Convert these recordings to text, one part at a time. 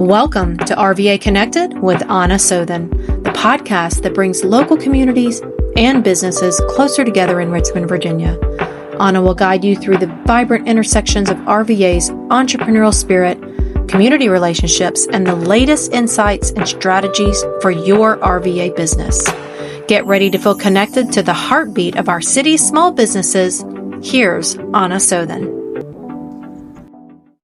Welcome to RVA Connected with Anna Sothen, the podcast that brings local communities and businesses closer together in Richmond, Virginia. Anna will guide you through the vibrant intersections of RVA's entrepreneurial spirit, community relationships, and the latest insights and strategies for your RVA business. Get ready to feel connected to the heartbeat of our city's small businesses. Here's Anna Sothen.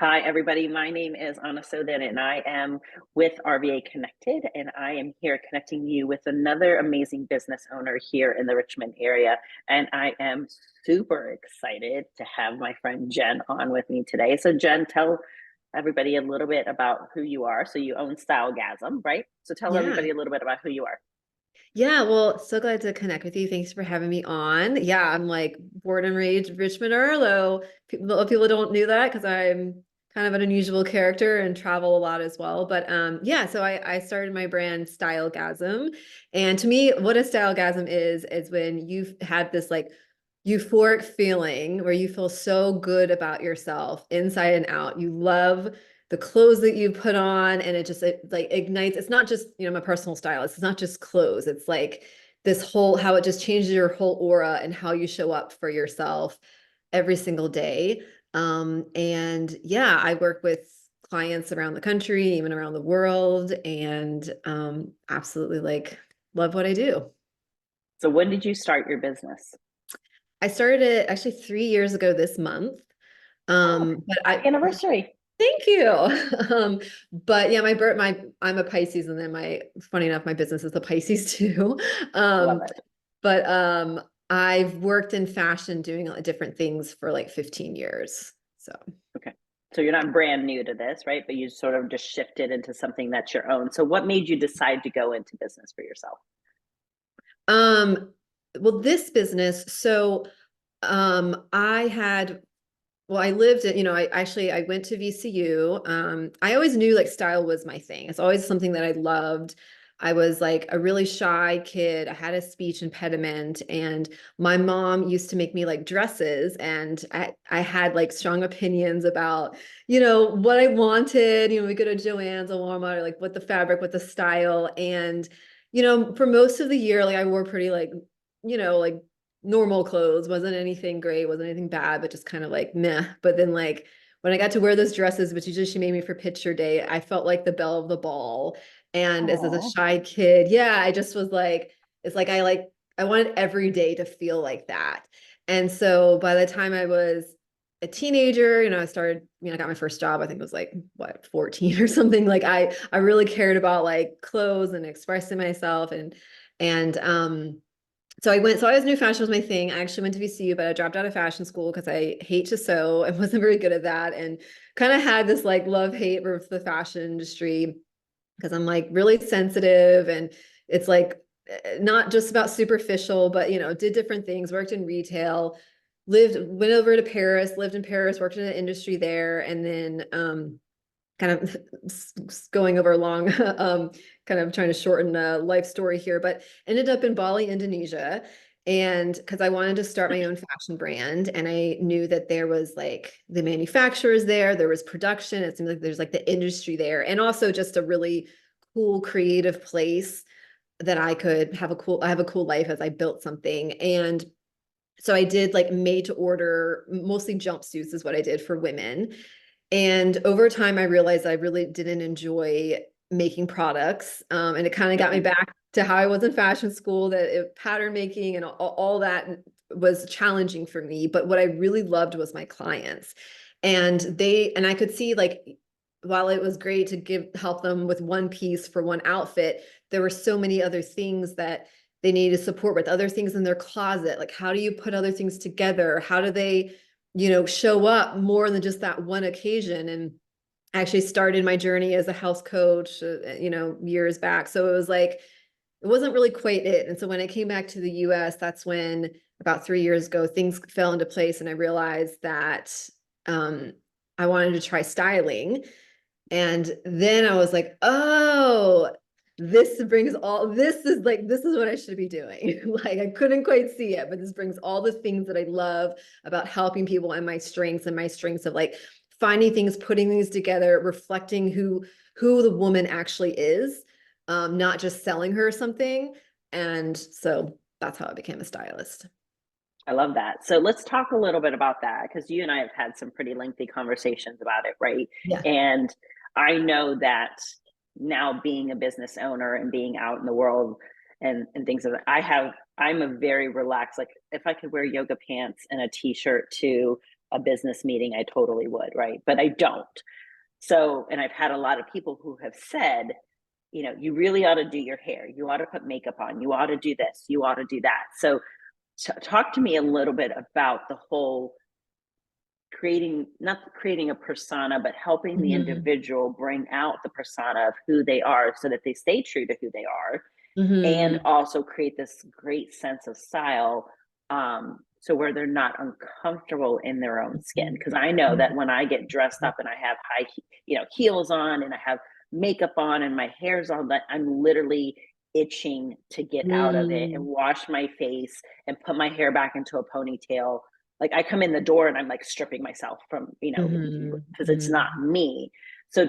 Hi, everybody. My name is Anna Sothen, and I am with RVA Connected, and I am here connecting you with another amazing business owner here in the Richmond area. And I am super excited to have my friend Jenn on with me today. So Jenn, tell everybody a little bit about who you are. So you own Stylegasm, right? So tell everybody a little bit about who you are. Yeah, well, so glad to connect with you. Thanks for having me on. Yeah, I'm like born and raised Richmonder, although people don't know that because I'm kind of an unusual character and travel a lot as well. But yeah, so I started my brand Stylegasm. And to me, what a Stylegasm is when you've had this like euphoric feeling where you feel so good about yourself inside and out. You love the clothes that you put on, and it like ignites. It's not just, my personal stylist. It's not just clothes. It's like this whole, how it just changes your whole aura and how you show up for yourself every single day. And yeah, I work with clients around the country, even around the world, and absolutely like love what I do. So when did you start your business? I started it actually 3 years ago this month. But Anniversary. Thank you. But yeah, I'm a Pisces, and then funny enough, my business is a Pisces too. Love it. But I've worked in fashion doing different things for like 15 years. So. Okay. So you're not brand new to this, right? But you sort of just shifted into something that's your own. So what made you decide to go into business for yourself? Well, this business, so I lived in, I went to VCU. I always knew like style was my thing. It's always something that I loved. I was like a really shy kid. I had a speech impediment, and my mom used to make me like dresses, and I had like strong opinions about, what I wanted. We go to Joann's or Walmart, or like what the fabric, what the style. And, for most of the year, like I wore pretty like, like normal clothes, wasn't anything great, wasn't anything bad, but just kind of like meh. But then like when I got to wear those dresses, which usually she made me for picture day, I felt like the belle of the ball. And as a shy kid, yeah, I just was like, it's like I wanted every day to feel like that. And so by the time I was a teenager, I started, I got my first job, I think it was like 14 or something. Like I really cared about like clothes and expressing myself, and so I always knew fashion was my thing. I actually went to VCU, but I dropped out of fashion school because I hate to sew and wasn't very good at that, and kind of had this like love-hate with the fashion industry because I'm like really sensitive, and it's like not just about superficial, but did different things, worked in retail, went over to Paris, lived in Paris, worked in an industry there, and then kind of going over long, kind of trying to shorten a life story here, but ended up in Bali, Indonesia. And because I wanted to start my own fashion brand, and I knew that there was like the manufacturers there was production. It seemed like there's like the industry there, and also just a really cool creative place that I could have I have a cool life as I built something. And so I did like made to order, mostly jumpsuits is what I did for women. And over time, I realized I really didn't enjoy making products. And it kind of got me back to how I was in fashion school, that pattern making and all that was challenging for me. But what I really loved was my clients. And I could see like, while it was great to help them with one piece for one outfit, there were so many other things that they needed support with, other things in their closet. Like, how do you put other things together? How do they show up more than just that one occasion? And I actually started my journey as a health coach, years back. So it was like, it wasn't really quite it. And so when I came back to the US, that's when about 3 years ago, things fell into place. And I realized that I wanted to try styling. And then I was like, oh, this is what I should be doing. Like I couldn't quite see it, but this brings all the things that I love about helping people, and my strengths of like finding things, putting things together, reflecting who the woman actually is, not just selling her something. And so that's how I became a stylist. I love that. So let's talk a little bit about that, because you and I have had some pretty lengthy conversations about it, right? Yeah. And I know that now, being a business owner and being out in the world and things of that, I'm a very relaxed, like if I could wear yoga pants and a t-shirt to a business meeting, I totally would, right? But I don't. So, and I've had a lot of people who have said, you really ought to do your hair. You ought to put makeup on. You ought to do this. You ought to do that. So talk to me a little bit about the whole not creating a persona, but helping the individual bring out the persona of who they are so that they stay true to who they are, and also create this great sense of style, so where they're not uncomfortable in their own skin. Because I know that when I get dressed up and I have high heels on and I have makeup on and my hair's on, that I'm literally itching to get out of it and wash my face and put my hair back into a ponytail. Like I come in the door and I'm like stripping myself from, because it's not me. So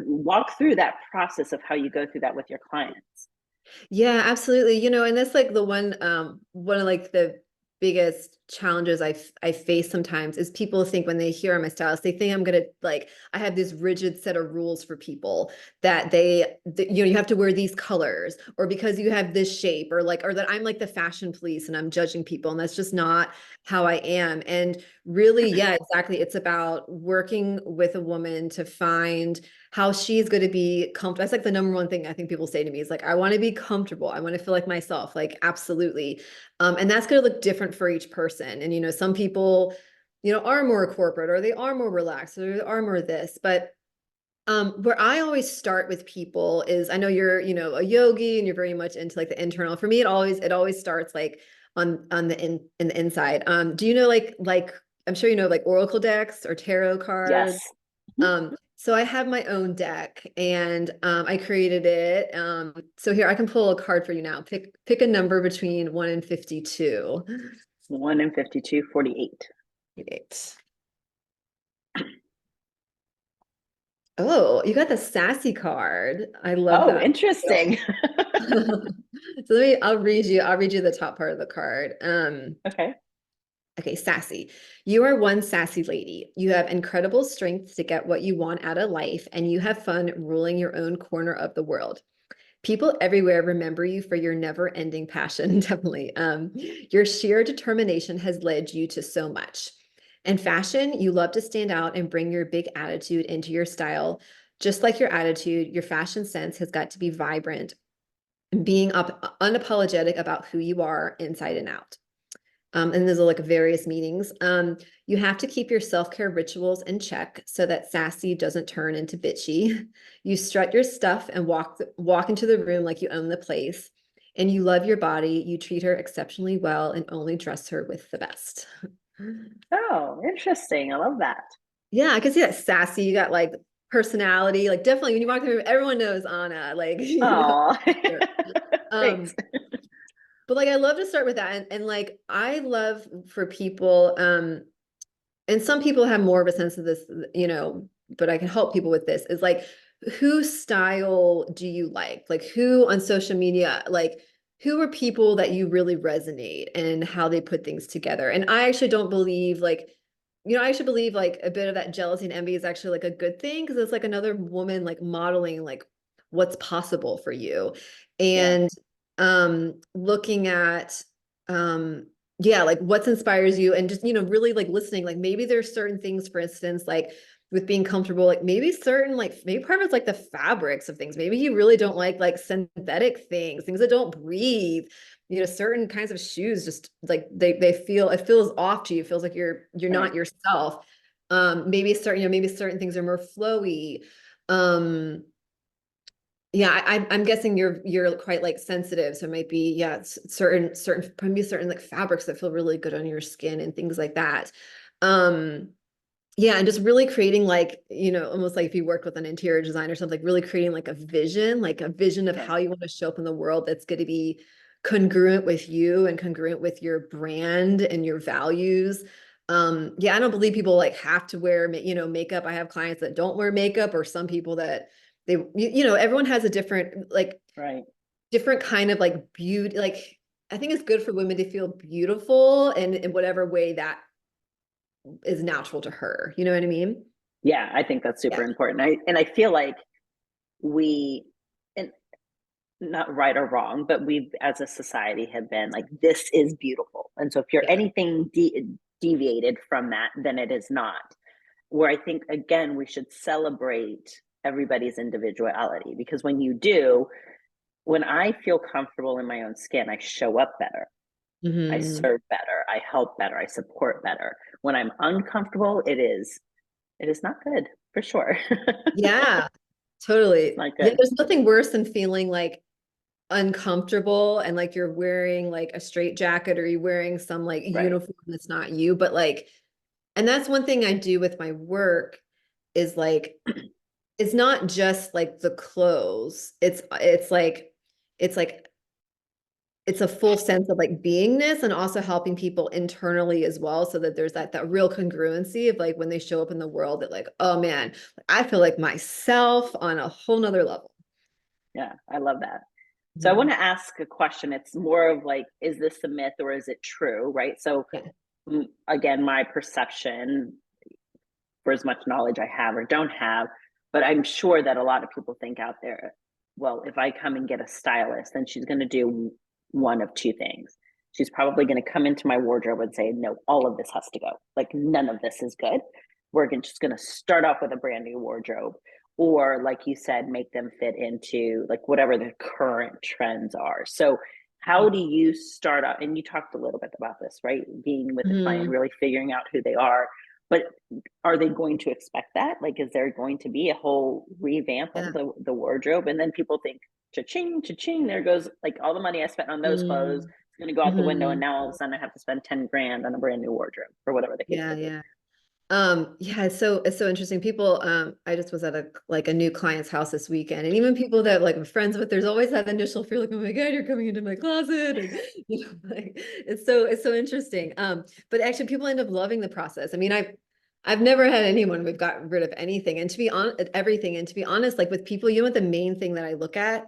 walk through that process of how you go through that with your clients. Yeah, absolutely. And that's like the one of like the biggest challenges I face sometimes is people think when they hear I'm a stylist, they think I'm gonna like I have this rigid set of rules for people that you have to wear these colors, or because you have this shape, or that I'm like the fashion police and I'm judging people, and that's just not how I am. And really, yeah, exactly. It's about working with a woman to find how she's going to be comfortable. That's like the number one thing I think people say to me is like, I want to be comfortable. I want to feel like myself, like absolutely. And that's going to look different for each person. And, some people, are more corporate, or they are more relaxed, or they are more this, but where I always start with people is, I know you're, a yogi and you're very much into like the internal. For me, it always starts like on in the inside. Do you know like I'm sure like oracle decks or tarot cards? Yes. So I have my own deck, and I created it. So here I can pull a card for you now. Pick a number between 1 and 52. 1 and 52, 48. 48. Oh, you got the sassy card. I love Oh, that. interesting. So I'll read you the top part of the card. Okay. Okay, sassy. You are one sassy lady. You have incredible strength to get what you want out of life, and you have fun ruling your own corner of the world. People everywhere remember you for your never-ending passion, definitely. Your sheer determination has led you to so much. In fashion, you love to stand out and bring your big attitude into your style. Just like your attitude, your fashion sense has got to be vibrant, being unapologetic about who you are inside and out. And there's like various meanings. You have to keep your self-care rituals in check so that sassy doesn't turn into bitchy. You strut your stuff and walk into the room like you own the place. And you love your body. You treat her exceptionally well and only dress her with the best. Oh, interesting. I love that. Yeah, I can see that sassy. You got like personality. Like definitely when you walk in the room, everyone knows Anna. Like, Oh, um, thanks. but like I love to start with that. And like I love for people, and some people have more of a sense of this, but I can help people with this, is like, whose style do you like? Like who on social media, like who are people that you really resonate and how they put things together? And I actually don't believe like, I actually believe like a bit of that jealousy and envy is actually like a good thing, because it's like another woman like modeling like what's possible for you. Yeah. And looking at yeah, like what inspires you, and just really like listening, like maybe there's certain things, for instance, like with being comfortable, like maybe certain, like maybe part of it's like the fabrics of things, maybe you really don't like synthetic things that don't breathe, certain kinds of shoes just like they feel, it feels off to you, it feels like you're Right. not yourself. Maybe certain, maybe certain things are more flowy. Yeah, I'm guessing you're quite like sensitive, so it might be, yeah, certain maybe certain like fabrics that feel really good on your skin and things like that. Um, yeah, and just really creating like, almost like if you worked with an interior designer or something, like really creating like a vision of Yeah. how you want to show up in the world that's going to be congruent with you and congruent with your brand and your values. Yeah, I don't believe people like have to wear, makeup. I have clients that don't wear makeup, or some people that everyone has a different, like, Right. different kind of like beauty. Like, I think it's good for women to feel beautiful in whatever way that is natural to her. You know what I mean? Yeah, I think that's super Yeah. important. I feel like we, and not right or wrong, but we've as a society have been like, this is beautiful. And so if you're Yeah. anything deviated from that, then it is not. Where I think, again, we should celebrate everybody's individuality, because when you do, when I feel comfortable in my own skin, I show up better. I Hmm. serve better. I help better. I support better. When I'm uncomfortable, it is not good for sure. Yeah, totally. Not Yeah, good. there's nothing worse than feeling like uncomfortable and like you're wearing like a straight jacket, or you're wearing some like Right. uniform that's not you, but like, and that's one thing I do with my work is like, it's not just like the clothes. It's like it's a full sense of like beingness, and also helping people internally as well, so that there's that real congruency of like when they show up in the world, that like, oh man, I feel like myself on a whole nother level. Yeah, I love that. So I Mhm. want to ask a question. It's more of like, is this a myth or is it true? Right. So, Yeah. again, my perception, for as much knowledge I have or don't have, but I'm sure that a lot of people think out there, well, if I come and get a stylist, then she's going to do one of two things. She's probably going to come into my wardrobe and say, no, all of this has to go. Like, none of this is good. We're just going to start off with a brand new wardrobe. Or, like you said, make them fit into like whatever the current trends are. So, how do you start out? And you talked a little bit about this, right? Being with the client, Mhm. really figuring out who they are. But are they going to expect that? Like, is there going to be a whole revamp of Yeah. the wardrobe? And then people think, cha-ching, cha-ching, there goes like all the money I spent on those clothes. Mm. It's going to go out the window. And Mhm. now all of a sudden I have to spend 10 grand on a brand new wardrobe or whatever the case Yeah, may be. yeah. Yeah, it's so interesting. People, I just was at a new client's house this weekend, and even people that like I'm friends with, there's always that initial fear, like, oh my God, you're coming into my closet. And like it's so interesting. But actually people end up loving the process. I mean, I've never had anyone we've gotten rid of anything. And to be on everything, and to be honest, like with people, what the main thing that I look at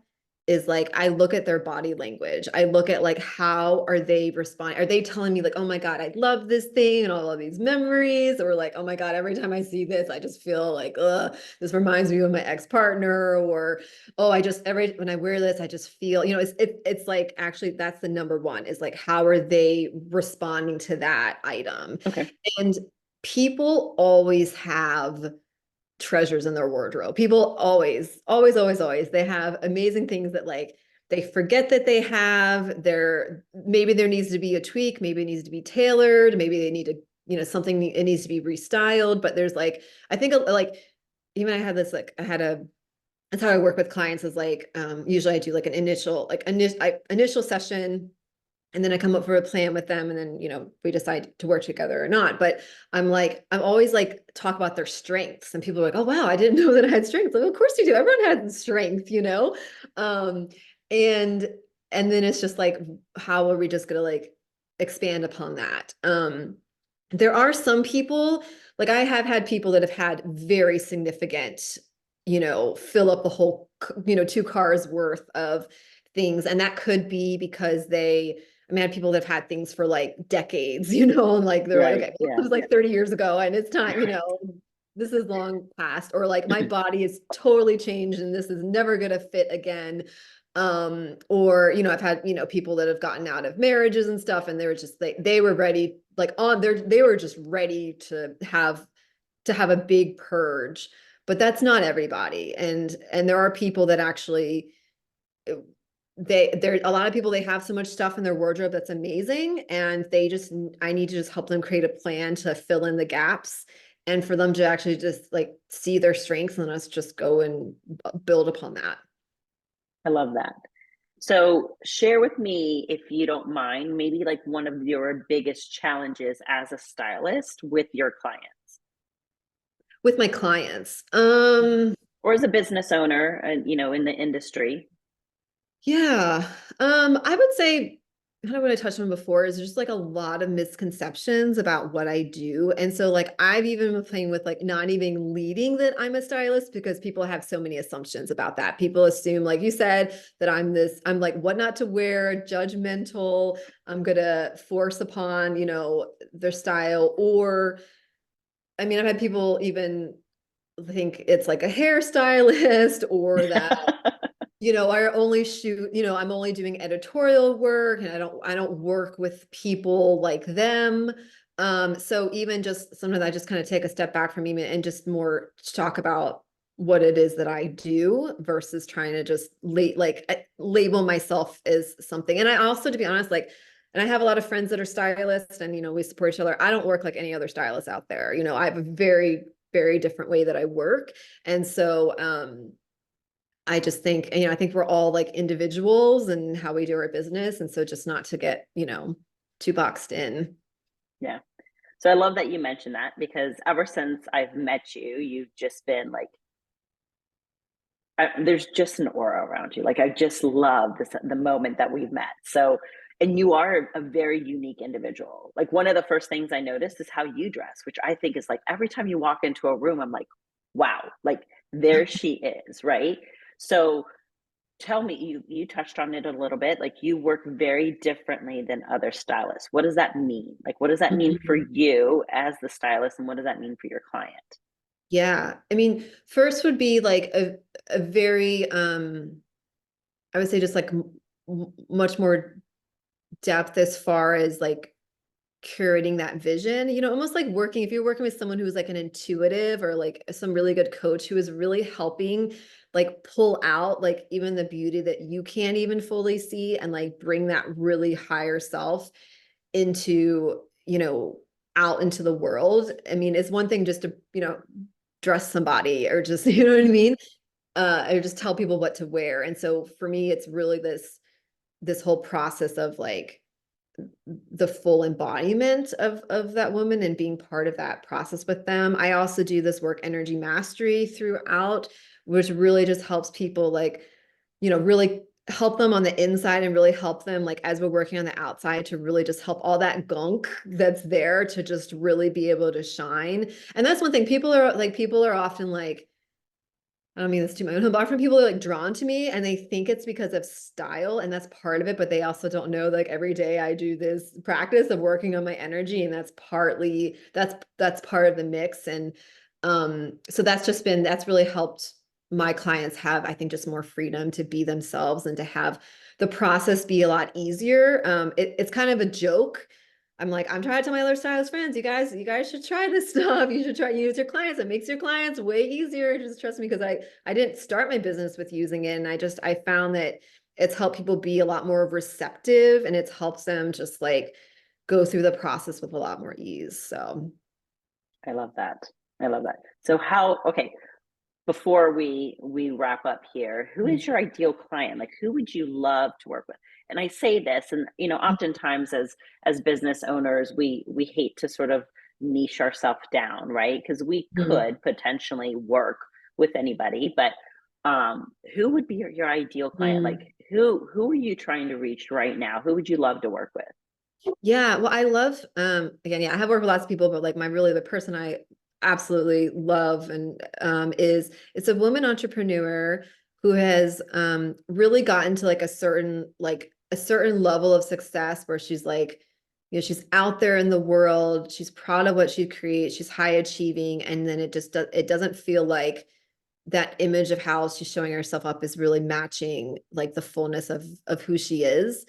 is like, I look at their body language. I look at like, how are they responding? Are they telling me like, oh my God, I love this thing and all of these memories? Or like, oh my God, every time I see this, I just feel like, this reminds me of my ex-partner. Or, oh, when I wear this, I just feel, it's like, actually, that's the number one, is like, how are they responding to that item? Okay. And people always have treasures in their wardrobe. People always, always, always, always, they have amazing things that like they forget that they have. Maybe there needs to be a tweak, maybe it needs to be tailored, maybe they need to, something, it needs to be restyled. But there's like, I think like, even I had this, like, that's how I work with clients, is like, usually I do like an initial session, and then I come up for a plan with them, and then we decide to work together or not. But I'm always like, talk about their strengths, and people are like, oh wow, I didn't know that I had strengths. Like, of course you do, everyone has strength. um and and then it's just like, how are we just gonna like expand upon that? There are some people, like I have had people that have had very significant, fill up the whole, 2 cars worth of things. And that could be because I had people that have had things for like decades, and like they're like, Right. okay, well, it Yeah. was like 30 years ago and it's time, this is long past. Or like, my body is totally changed and this is never gonna fit again. Or I've had people that have gotten out of marriages and stuff, and they were just they were ready, like they were just ready to have a big purge. But that's not everybody. And there are people that actually, there a lot of people, they have so much stuff in their wardrobe that's amazing, and I need to just help them create a plan to fill in the gaps, and for them to actually just like see their strengths, and us just go and build upon that. I love that. So share with me, if you don't mind, maybe like one of your biggest challenges as a stylist with your clients With my clients, or as a business owner, in the industry. yeah, I would say kind of what I touched on before is just like a lot of misconceptions about what I do. And so like I've even been playing with like not even leading that I'm a stylist because people have so many assumptions about that. People assume, like you said, that I'm like what not to wear, judgmental, I'm gonna force upon, you know, their style. Or I mean, I've had people even think it's like a hairstylist or that you know, I only shoot, you know, I'm only doing editorial work and I don't work with people like them. So even just sometimes I just kind of take a step back from even and just more talk about what it is that I do versus trying to just label myself as something. And I also, to be honest, like, and I have a lot of friends that are stylists and, you know, we support each other. I don't work like any other stylist out there. You know, I have a very, very different way that I work. And so, I just think, you know, I think we're all like individuals and how we do our business. And so just not to get, you know, too boxed in. Yeah. So I love that you mentioned that, because ever since I've met you, you've just been like, there's just an aura around you. Like I just love the moment that we've met. So, and you are a very unique individual. Like one of the first things I noticed is how you dress, which I think is like every time you walk into a room, I'm like, wow, like there she is, right? So tell me, you touched on it a little bit, like you work very differently than other stylists. What does that mean? Like what does that mean for you as the stylist, and what does that mean for your client? Yeah. I mean, first would be like a very, I would say just like much more depth as far as like curating that vision, you know, almost like working, if you're working with someone who's like an intuitive or like some really good coach who is really helping like pull out like even the beauty that you can't even fully see and like bring that really higher self into, you know, out into the world. I mean, it's one thing just to, you know, dress somebody or just, you know what I mean? Or just tell people what to wear. And so for me, it's really this whole process of like the full embodiment of that woman and being part of that process with them. I also do this work energy mastery throughout, which really just helps people like, you know, really help them on the inside and really help them like as we're working on the outside to really just help all that gunk that's there to just really be able to shine. And that's one thing people are often like, I don't mean this too much, but often people are like drawn to me and they think it's because of style, and that's part of it, but they also don't know like every day I do this practice of working on my energy, and that's partly that's part of the mix. And so that's really helped my clients have, I think, just more freedom to be themselves and to have the process be a lot easier. It's kind of a joke. I'm like, I'm trying to tell my other stylist friends, you guys should try this stuff. You should try use your clients. It makes your clients way easier. Just trust me, because I didn't start my business with using it. And I found that it's helped people be a lot more receptive, and it's helps them just like go through the process with a lot more ease. So I love that. I love that. So how, okay, before we wrap up here, who is your ideal client? Like who would you love to work with? And I say this, and you know, oftentimes as business owners, we hate to sort of niche ourselves down, right? Because we could potentially work with anybody, but who would be your ideal client? Like who are you trying to reach right now? Who would you love to work with? Yeah, well, I love again, yeah, I have worked with lots of people, but like the person I absolutely love and is it's a woman entrepreneur who has really gotten to like a certain level of success where she's like, you know, she's out there in the world, she's proud of what she creates, she's high achieving, and then it doesn't feel like that image of how she's showing herself up is really matching like the fullness of who she is.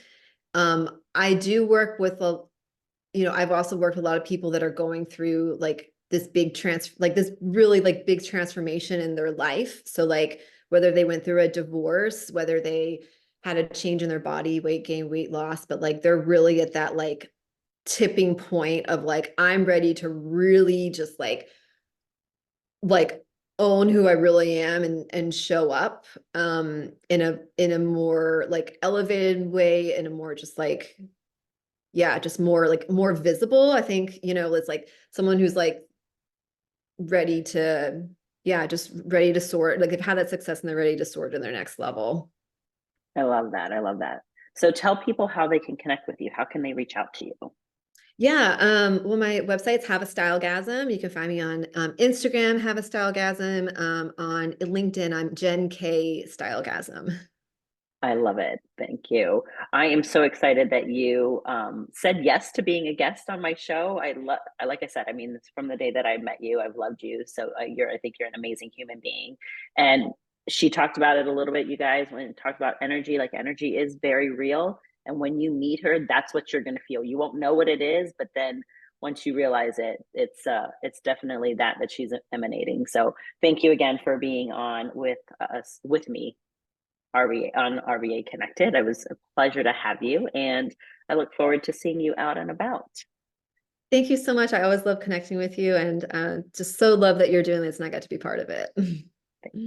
I do work with you know, I've also worked with a lot of people that are going through like this really like big transformation in their life. So like whether they went through a divorce, whether they had a change in their body, weight gain, weight loss, but like they're really at that like tipping point of like, I'm ready to really just like own who I really am and show up in a more like elevated way, in a more just like, yeah, just more like more visible. I think, you know, it's like someone who's like ready to, yeah, just ready to soar. Like they've had that success and they're ready to soar to their next level. I love that. I love that. So tell people how they can connect with you. How can they reach out to you? Yeah, well, my website's Have a Stylegasm. You can find me on Instagram, Have a Stylegasm. On LinkedIn, I'm Jenn K Stylegasm. I love it. Thank you. I am so excited that you said yes to being a guest on my show. Like I said, I mean, from the day that I met you, I've loved you. So I think you're an amazing human being. And she talked about it a little bit, you guys, when talked about energy, like energy is very real. And when you meet her, that's what you're going to feel. You won't know what it is, but then once you realize it, it's definitely that she's emanating. So thank you again for being on with me RVA Connected. It was a pleasure to have you, and I look forward to seeing you out and about. Thank you so much. I always love connecting with you, and just so love that you're doing this and I got to be part of it.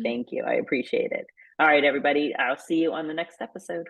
Thank you. I appreciate it. All right, everybody. I'll see you on the next episode.